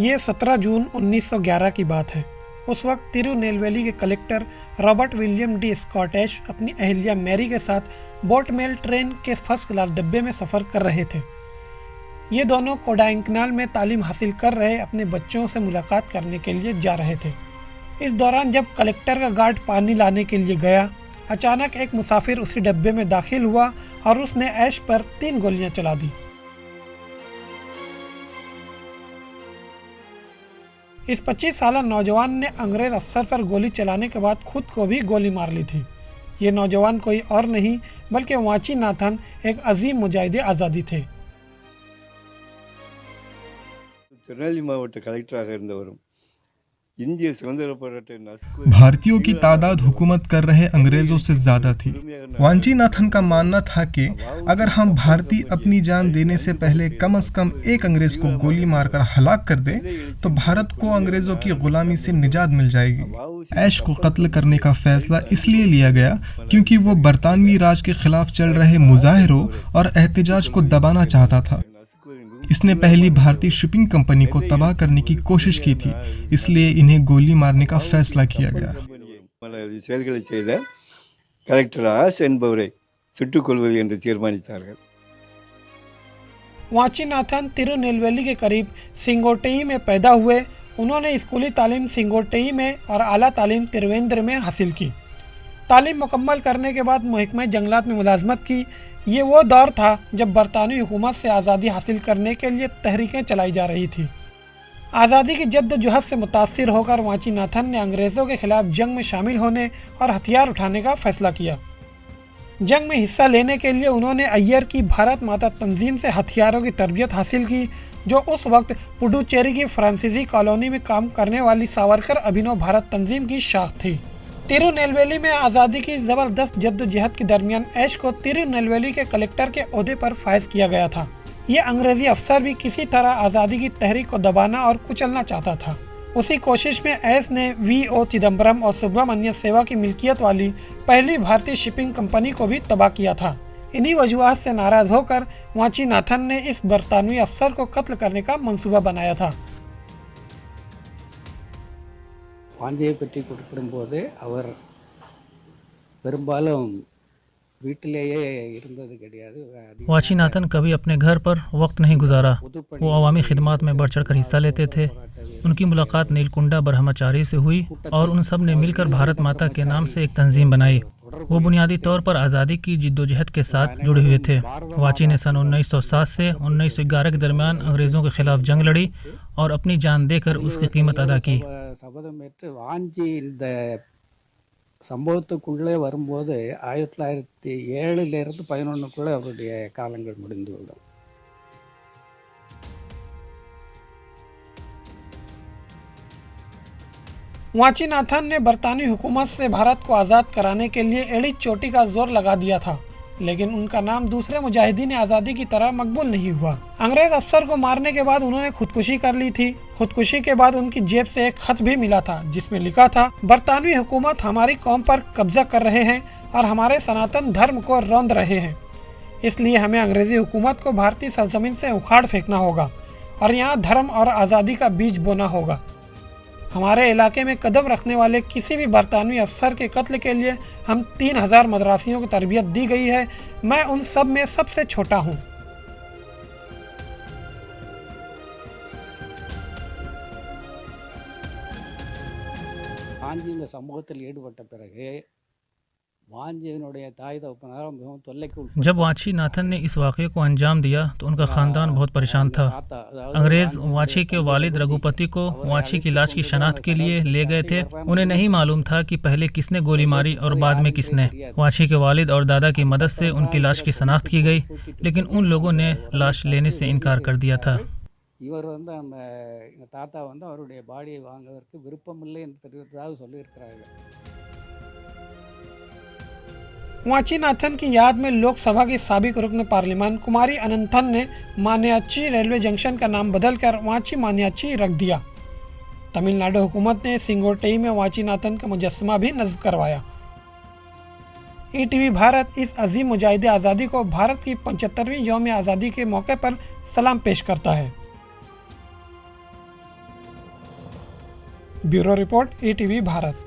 ये 17 जून 1911 की बात है। उस वक्त तिरुनेलवेली के collector Robert William D Scottish अपनी अहलिया मैरी के साथ बोट मेल ट्रेन के फर्स्ट क्लास डब्बे में सफ़र कर रहे थे। ये दोनों कोडाइकनाल में तालीम हासिल कर रहे अपने बच्चों से मुलाकात करने के लिए जा रहे थे। इस दौरान जब कलेक्टर का गार्ड पानी लाने के लिए गया, अचानक एक मुसाफिर उसी डब्बे में दाखिल हुआ और उसने ऐश पर 3 गोलियां चला दी। इस 25 साला नौजवान ने अंग्रेज अफसर पर गोली चलाने के बाद खुद को भी गोली मार ली थी। ये नौजवान कोई और नहीं बल्कि वाचीनाथन, एक अजीम मुजाहिदे आज़ादी थे। திருநெல்வேலி மாவட்ட கலெக்டராக இருந்தவரும் இந்திய சுதந்திர போராட்ட भारतीयों की तादाद हुकूमत कर रहे अंग्रेजों से ज्यादा थी। वांचीनाथन का मानना था कि अगर हम भारतीय अपनी जान देने से पहले कम से कम एक अंग्रेज को गोली मारकर हलाक कर दें तो भारत को अंग्रेजों की गुलामी से निजात मिल जाएगी। ऐश को कत्ल करने का फैसला इसलिए लिया गया क्योंकि वो बरतानवी राज के खिलाफ चल रहे मुजाहिरों और एहतजाज को दबाना चाहता था। इसने पहली भारतीय शिपिंग कंपनी को तबाह करने की कोशिश की थी, इसलिए इन्हें गोली मारने का फैसला किया गया। செயல்களை செய்த கலெக்டர் ஆஷ் என்பவரை சுட்டுக் கொல்வது என்று தீர்மானித்தார்கள்। वाचीनाथन तिरुनेलवेली के करीब सिंगोटेई में पैदा हुए। उन्होंने स्कूली तालीम सिंगोटेई में और आला तालीम त्रिवेंद्र में हासिल की। तालीम मुकम्मल करने के बाद महकमा जंगलात में मुलाजमत की। ये वो दौर था जब बरतानवी हुकूमत से आज़ादी हासिल करने के लिए तहरीकें चलाई जा रही थी। आज़ादी की जद्दोजहद से मुतासिर होकर वाचीनाथन ने अंग्रेज़ों के खिलाफ जंग में शामिल होने और हथियार उठाने का फ़ैसला किया। जंग में हिस्सा लेने के लिए उन्होंने अय्यर की भारत माता तंजीम से हथियारों की तरबियत हासिल की, जो उस वक्त पुडुचेरी की फ्रांसीसी कॉलोनी में काम करने वाली सावरकर अभिनव भारत तंजीम की शाख थी। तिरुनेलवेली में आज़ादी की ज़बरदस्त जद्दोजहद के दरमियान ऐश को तिरुनेलवेली के कलेक्टर के ओहदे पर फायज किया गया था। ये अंग्रेज़ी अफसर भी किसी तरह आज़ादी की तहरीक को दबाना और कुचलना चाहता था। उसी कोशिश में ऐश ने V.O. चिदम्बरम और सुब्रमण्य सेवा की मिल्कियत वाली पहली भारतीय शिपिंग कंपनी को भी तबाह किया था। इन्हीं वजूहात से नाराज़ होकर वाचीनाथन ने इस बरतानवी अफसर को कत्ल करने का मंसूबा बनाया था। வாஞ்சியை பற்றி குறிப்பிடும்போது அவர் பெரும்பாலும் வீட்டிலேயே இருந்தது கிடையாது। वाचीनाथन कभी अपने घर पर वक्त नहीं गुजारा। वो अवामी खिदमत में बढ़ चढ़ कर हिस्सा लेते थे। उनकी मुलाकात नीलकुंडा ब्रह्मचारी से हुई और उन सब ने मिलकर भारत माता के नाम से एक तंजीम बनाई। वो बुनियादी तौर पर आज़ादी की जिद्दोजहद के साथ जुड़े हुए थे। वाची ने सन 1907 से 1911 के दरमियान अंग्रेज़ों के खिलाफ जंग लड़ी और अपनी जान देकर उसकी कीमत अदा की। சபதமேற்று வாஞ்சி இந்த சம்பவத்துக்குள்ளே வரும்போது 1907 11 அவருடைய காலங்கள் முடிந்துவிடும்। वाचीनाथन ने बरतानवी हुकूमत से भारत को आज़ाद कराने के लिए एड़ी चोटी का जोर लगा दिया था, लेकिन उनका नाम दूसरे मुजाहिदीन आज़ादी की तरह मकबूल नहीं हुआ। अंग्रेज़ अफसर को मारने के बाद उन्होंने खुदकुशी कर ली थी। खुदकुशी के बाद उनकी जेब से एक खत भी मिला था जिसमें लिखा था, बरतानवी हुकूमत हमारी कौम पर कब्जा कर रहे हैं और हमारे सनातन धर्म को रौंद रहे हैं, इसलिए हमें अंग्रेज़ी हुकूमत को भारतीय सरजमीन से उखाड़ फेंकना होगा और यहाँ धर्म और आज़ादी का बीज बोना होगा। हमारे इलाके में कदम रखने वाले किसी भी बरतानवी अफसर के कत्ल के लिए हम 3000 मदरासियों को तरबियत दी गई है। मैं उन सब में सबसे छोटा हूँ। வாஞ்சி இந்த சமூகத்தில் ஈடுபட்ட பிறகு வாஞ்சியினுடைய தாய் தகப்பனார் மிகவும் தொல்லைக்கு जब वाचीनाथन ने इस वाक़े को अंजाम दिया तो उनका ख़ानदान बहुत परेशान था। अंग्रेज़ वाची के वालिद रघुपति को वाची की लाश की शनाख्त के लिए ले गए थे। उन्हें नहीं मालूम था कि पहले किसने गोली मारी और बाद में किसने। वाची के वालिद और दादा की मदद से उनकी लाश की शनाख्त की गई, लेकिन उन लोगों ने लाश लेने से इनकार कर दिया था। இவர் அந்த எங்கள் தாத்தா அவருடைய பாடியை வாங்குவதற்கு விருப்பமில்லை என்று தெரிவித்ததாக சொல்லியிருக்கிறார்கள்। वाचीनाथन की याद में लोकसभा की साबिक रुकन पार्लियामान कुमारी अनंथन ने मान्याची रेलवे जंक्शन का नाम बदलकर वाची मान्याची रख दिया। तमिलनाडु हुकूमत ने सिंगोटेई में वाचीनाथन का मुजस्समा भी नस्ब करवाया। ETV भारत इस अजीम मुजाहिदे आज़ादी को भारत की 75वीं यौम आज़ादी के मौके पर सलाम पेश करता है। Bureau report ETV Bharat.